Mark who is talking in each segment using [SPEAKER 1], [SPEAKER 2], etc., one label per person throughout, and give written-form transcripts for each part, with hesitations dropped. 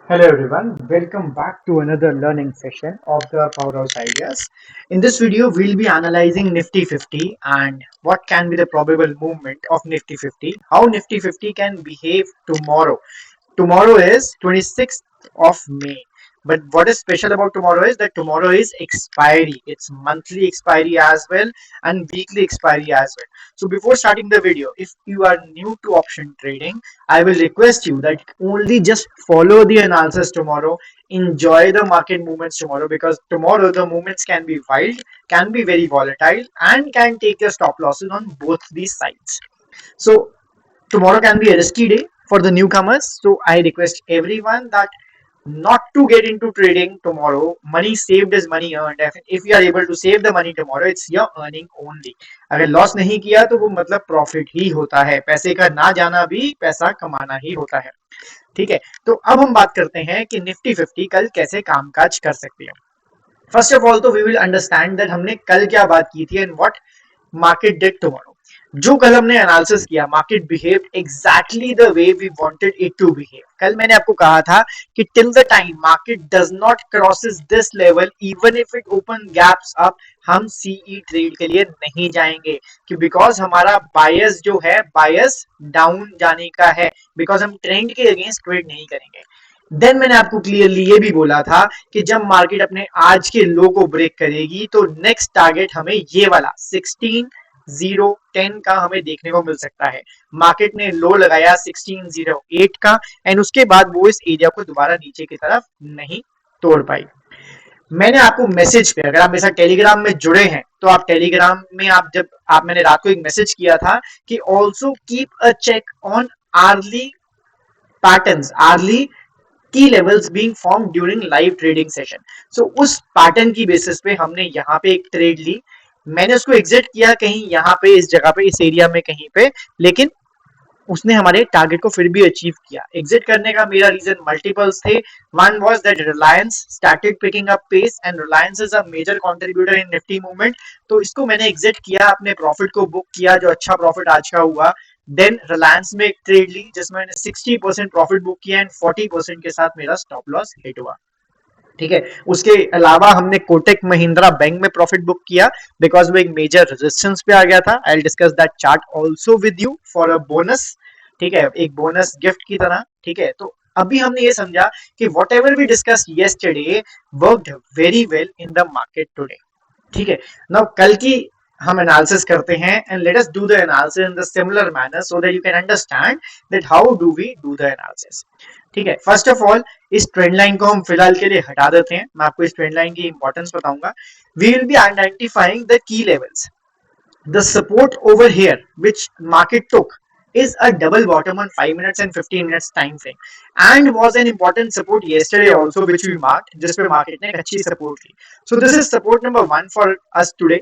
[SPEAKER 1] Hello everyone, welcome back to another learning session of the Powerhouse Ideas. In this video, we'll be analyzing Nifty 50 and what can be the probable movement of Nifty 50, how Nifty 50 can behave tomorrow. Tomorrow is 26th of May. But what is special about tomorrow is that tomorrow is expiry. It's monthly expiry as well and weekly expiry as well. So before starting the video, if you are new to option trading, I will request you that only just follow the analysis tomorrow. Enjoy the market movements tomorrow because tomorrow the movements can be wild, can be very volatile, and can take your stop losses on both these sides. So tomorrow can be a risky day for the newcomers. So I request everyone that not to get into trading tomorrow. Money saved is money earned. If you are able to save the money tomorrow, it's your earning only. अगर loss नहीं किया तो वो मतलब profit ही होता है. पैसे का ना जाना भी पैसा कमाना ही होता है. ठीक है, तो अब हम बात करते हैं कि निफ्टी 50 कल कैसे कामकाज कर सकती है. फर्स्ट ऑफ ऑल तो वी विल अंडरस्टैंड दैट हमने कल क्या बात की थी and what market did tomorrow. जो कल हमने एनालिसिस किया, market behave exactly the way we wanted it to behave. कल मैंने आपको कहा था कि till the time market does not crosses this level, even if it open gaps up, हम सीई ट्रेड के लिए नहीं जाएंगे कि बिकॉज हमारा बायस जो है बायस डाउन जाने का है, बिकॉज हम ट्रेंड के अगेंस्ट ट्रेड नहीं करेंगे. देन मैंने आपको क्लियरली ये भी बोला था कि जब मार्केट अपने आज के लो को ब्रेक करेगी तो नेक्स्ट टारगेट हमें ये वाला 16,010 का हमें देखने को मिल सकता है. मार्केट ने लो लगाया 16,08 का एंड उसके बाद वो इस एरिया को दोबारा नीचे की तरफ नहीं तोड़ पाई. मैंने आपको मैसेज पे, अगर आप मेरे साथ टेलीग्राम में जुड़े हैं तो आप टेलीग्राम में मैंने रात को एक मैसेज किया था कि also keep a check on early patterns, early की levels being form during live trading session. So उस पैटर्न की बेसिस पे हमने यहाँ पे एक ट्रेड ली. मैंने उसको एग्जिट किया कहीं यहाँ पे, इस जगह पे, इस एरिया में कहीं पे, लेकिन उसने हमारे टारगेट को फिर भी अचीव किया. एग्जिट करने का मेरा रीजन मल्टीपल्स थे. One was that Reliance started picking up pace and Reliance is a major contributor in Nifty movement. तो इसको मैंने एग्जिट किया, अपने प्रॉफिट को बुक किया, जो अच्छा प्रॉफिट आज का हुआ. देन रिलायंस में एक ट्रेड ली जिसमें मैंने 60% प्रॉफिट बुक किया एंड 40% के साथ मेरा स्टॉप लॉस हिट हुआ. ठीक है, उसके अलावा हमने कोटक महिंद्रा बैंक में प्रॉफिट बुक किया बिकॉज वो एक मेजर रेजिस्टेंस पे आ गया था. I will discuss that chart also with you for a bonus. ठीक है, एक बोनस गिफ्ट की तरह. ठीक है, तो अभी हमने ये समझा कि whatever we discuss yesterday worked very well in the market today. ठीक है, नाउ कल की हम एनालिसिस करते हैं and let us do the analysis in the similar manner so that you can understand that how do we do the analysis. ठीक है, first of all इस ट्रेंड लाइन को हम फिलहाल के लिए हटा देते हैं. मैं आपको इस ट्रेंड लाइन की इंपॉर्टेंस बताऊंगा. We will be identifying the key levels. The support over here which market took is a double bottom on 5 minutes and 15 minutes time frame and was an important support yesterday also which we marked, जिस पे market ने अच्छी support ली. So this is support number 1 for us today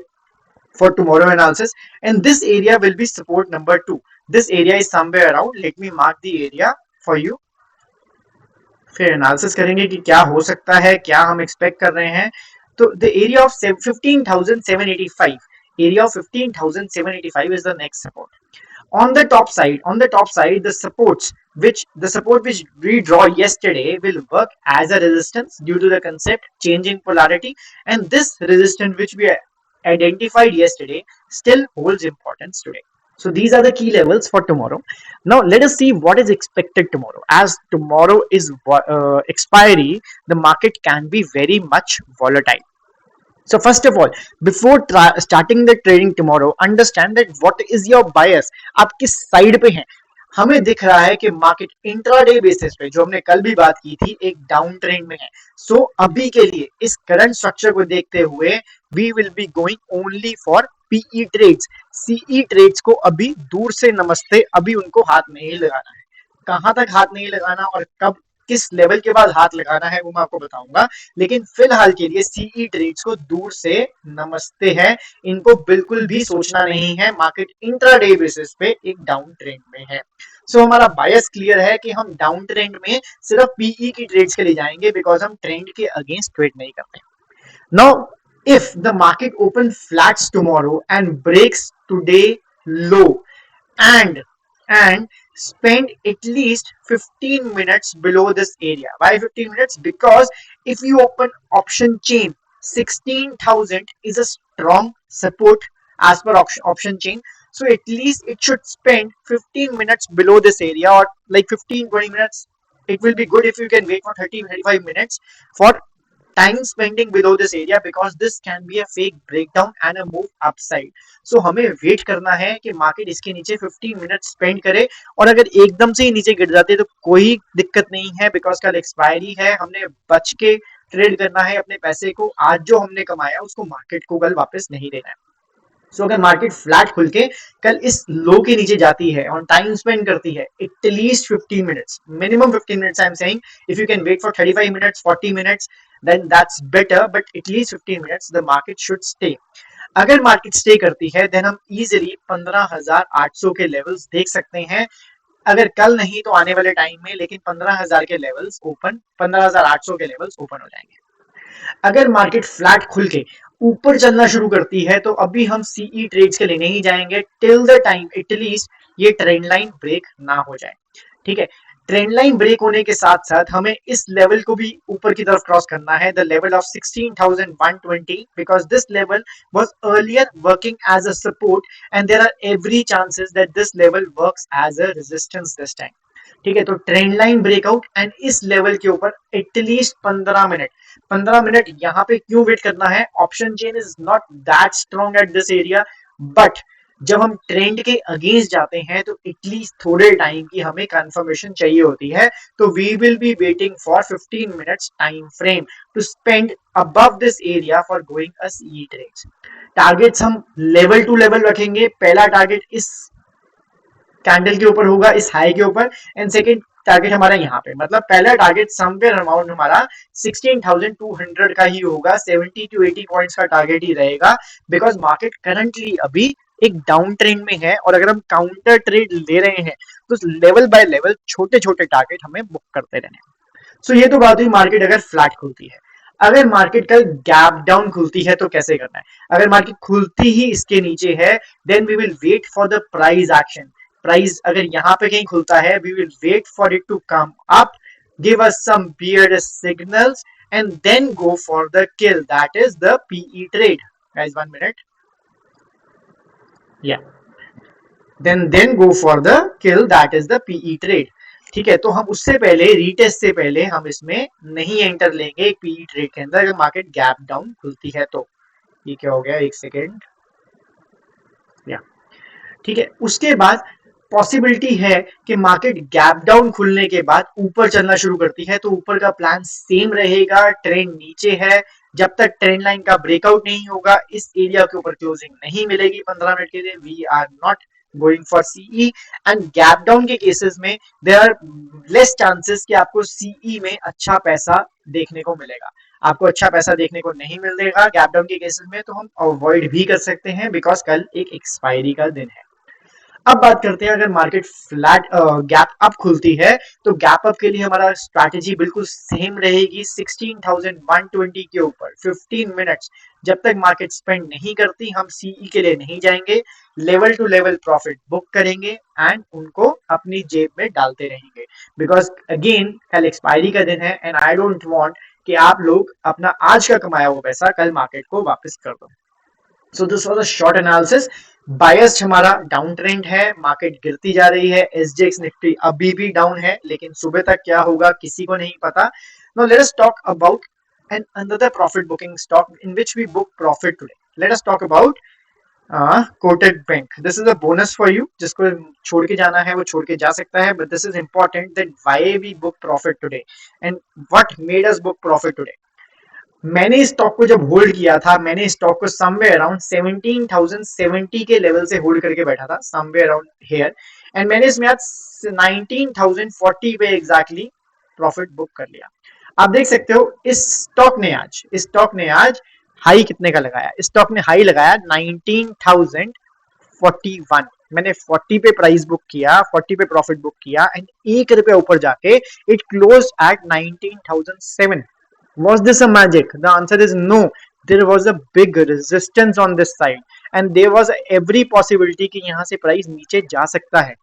[SPEAKER 1] for tomorrow analysis, and this area will be support number 2. This area is somewhere around, let me mark the area for you. फिर analysis करेंगे कि क्या हो सकता है, क्या हम expect कर रहे हैं. तो the area of 15,785, area of 15,785 is the next support. On the top side, the support which we draw yesterday will work as a resistance due to the concept changing polarity, and this resistance which we identified yesterday still holds importance today. So these are the key levels for tomorrow. Now let us see what is expected tomorrow. As tomorrow is expiry, the market can be very much volatile. So first of all, before starting the trading tomorrow, understand that what is your bias. आप किस side पे हैं. हमें दिख रहा है कि market intraday basis पे, जो हमने कल भी बात की थी, एक डाउन ट्रेंड में है. सो अभी के लिए इस करंट स्ट्रक्चर को देखते हुए we will be going only for PE trades. CE trades को अभी दूर से नमस्ते, अभी उनको हाथ नहीं लगाना है. कहां तक हाथ नहीं लगाना और कब, किस लेवल के बाद हाथ लगाना है वो मैं आपको बताऊंगा. लेकिन फिलहाल के लिए सीई ट्रेड्स को दूर से नमस्ते है. इनको बिल्कुल भी सोचना नहीं है. मार्केट इंट्राडे बेसिस पे एक डाउन ट्रेंड में है. सो हमारा बायस क्लियर है कि हम डाउन ट्रेंड में सिर्फ पीई की ट्रेड्स के लिए जाएंगे बिकॉज हम ट्रेंड के अगेंस्ट ट्रेड नहीं करते. Now if the market open flats tomorrow and breaks today low and and spend at least 15 minutes below this area. Why 15 minutes? Because if you open option chain, 16,000 is a strong support as per option chain. So at least it should spend 15 minutes below this area, or like 15-20 minutes. It will be good if you can wait for 30-35 minutes for time spending below this area, because this can be a fake breakdown and a move upside. So हमें wait करना है कि market इसके नीचे 15 minute spend करे, और अगर एकदम से ही नीचे गिर जाते है तो कोई दिक्कत नहीं है, बिकॉज कल एक्सपायरी है, हमने बच के ट्रेड करना है अपने पैसे को। आज जो हमने कमाया उसको मार्केट को कल वापस नहीं देना है। सो अगर मार्केट फ्लैट खुल के कल इस लो के नीचे जाती है और टाइम स्पेंड करती है at least 15 minutes, minimum 15 minutes I am saying, if you can wait for 35 minutes 40 minutes then that's better, but at least 15 minutes the market should stay. अगर मार्केट स्टे करती है देन हम इजीली 15,800 के लेवल्स देख सकते हैं, अगर कल नहीं तो आने वाले टाइम में, लेकिन 15,000 के लेवल्स ओपन, 15,800 के लेवल्स ओपन हो जाएंगे। अगर मार्केट फ्लैट खुल के ऊपर चलना शुरू करती है तो अभी हम सीई ट्रेड्स के लिए नहीं जाएंगे टिल द टाइम एटलीस्ट ये ट्रेंड लाइन ब्रेक ना हो जाए। ठीक है, ट्रेंड लाइन ब्रेक होने के साथ साथ हमें इस लेवल को भी ऊपर की तरफ क्रॉस करना है, the level of 16,120, because this level was earlier working as a support and there are every chances that this level works as a resistance this time. ठीक है, तो ट्रेंड लाइन ब्रेकआउट एंड इस level के ऊपर at least 15 minute, 15 minute यहाँ पे क्यों wait करना है? Option chain is not that strong at this area, but जब हम ट्रेंड के अगेंस्ट जाते हैं तो एटलीस्ट थोड़े टाइम की हमें कंफर्मेशन चाहिए होती है, तो we will be waiting for 15 minutes time frame to spend above this area for going a CE trades. Targets हम लेवल टू लेवल रखेंगे, पहला टारगेट इस कैंडल के ऊपर होगा, इस हाई के ऊपर, एंड सेकंड टारगेट हमारा यहाँ पे, मतलब पहला टारगेट समवेयर अराउंड हमारा 16,200 का ही होगा, 70 to 80 पॉइंट्स का टारगेट ही रहेगा, बिकॉज मार्केट करंटली अभी एक डाउन ट्रेंड में है, और अगर हम काउंटर ट्रेड ले रहे हैं तो लेवल बाय लेवल छोटे छोटे टारगेट हमें बुक करते रहने। सो ये तो बात हुई मार्केट अगर फ्लैट खुलती है। अगर मार्केट कल गैप डाउन खुलती है तो कैसे करना है? अगर मार्केट खुलती ही इसके नीचे है then we will wait for the price action. Price अगर यहाँ पे कहीं खुलता है we will wait for it to come up, give us some bearish signals and then go for the kill, that is the PE trade. Guys 1 minute, या then go for the kill, that is the PE trade. ठीक है, तो हम उससे पहले retest से पहले हम इसमें नहीं एंटर लेंगे एक पीई ट्रेड के अंदर अगर मार्केट गैप डाउन खुलती है तो। ये क्या हो गया, एक सेकेंड, या ठीक है। उसके बाद पॉसिबिलिटी है कि मार्केट गैप डाउन खुलने के बाद ऊपर चलना शुरू करती है, तो ऊपर का प्लान सेम रहेगा, ट्रेंड नीचे है, जब तक ट्रेंड लाइन का ब्रेकआउट नहीं होगा इस एरिया के ऊपर क्लोजिंग नहीं मिलेगी 15 मिनट के लिए, we are not going for CE. And gap down के केसेस में देयर आर लेस चांसेस कि आपको सीई में अच्छा पैसा देखने को मिलेगा, आपको अच्छा पैसा देखने को नहीं मिलेगा गैप डाउन के केसेस में, तो हम अवॉइड भी कर सकते हैं बिकॉज कल एक एक्सपायरी का दिन है। अब बात करते हैं अगर मार्केट फ्लैट गैप अप खुलती है तो गैप अप के लिए हमारा स्ट्रैटेजी बिल्कुल सेम रहेगी, 16,120 के ऊपर 15 मिनट्स जब तक मार्केट स्पेंड नहीं करती हम सीई के लिए नहीं जाएंगे, level to level profit book करेंगे एंड उनको अपनी जेब में डालते रहेंगे, बिकॉज अगेन कल एक्सपायरी का दिन है एंड आई डोंट वांट कि आप लोग अपना आज का कमाया हुआ पैसा कल मार्केट को वापस कर दो। So this was a short analysis. Biased हमारा डाउन ट्रेंड है, मार्केट गिरती जा रही है, एसजीएक्स निफ्टी अभी भी डाउन है, लेकिन सुबह तक क्या होगा किसी को नहीं पता। Now let us talk about an another profit booking stock in which we book profit today. Let us talk about Kotak bank. This is a bonus for you, जिसको छोड़ के जाना है वो छोड़ के जा सकता है, but this is important that why we book profit today and what made us book profit today. मैंने इस स्टॉक को जब होल्ड किया था, मैंने इस स्टॉक को समवेयर अराउंड 17,070 के लेवल से होल्ड करके बैठा था, समवेयर अराउंड हियर, एंड मैंने इसमें आज 19,040 पे एग्जैक्टली प्रॉफिट बुक कर लिया। आप देख सकते हो इस स्टॉक ने आज हाई कितने का लगाया, इस स्टॉक ने हाई लगाया 19,041। मैंने 40 पे प्राइस बुक किया, 40 पे प्रॉफिट बुक किया एंड ₹1 ऊपर जाके it close eight 19,007। Was this a magic? The answer is no. There was a big resistance on this side and there was every possibility कि यहाँ से प्राइस नीचे जा सकता है।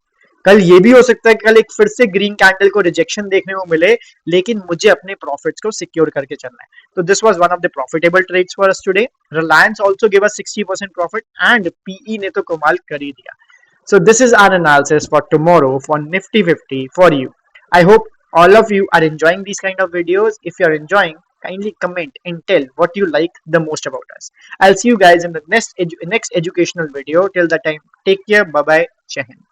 [SPEAKER 1] कल ये भी हो सकता है कि कल एक फिर से ग्रीन कैंडल को रिजेक्शन देखने को मिले, लेकिन मुझे अपने प्रॉफिट्स को सिक्योर करके चलना है. तो this was one of the profitable trades for us today. Reliance also give us 60% profit and PE ने तो कमाल कर ही दिया. So this is our analysis for tomorrow for Nifty 50 for you. I hope all of you are enjoying these kind of videos. If you are enjoying, kindly comment and tell what you like the most about us. I'll see you guys in the next educational video. Till that time, take care. Bye bye. Jai Hind.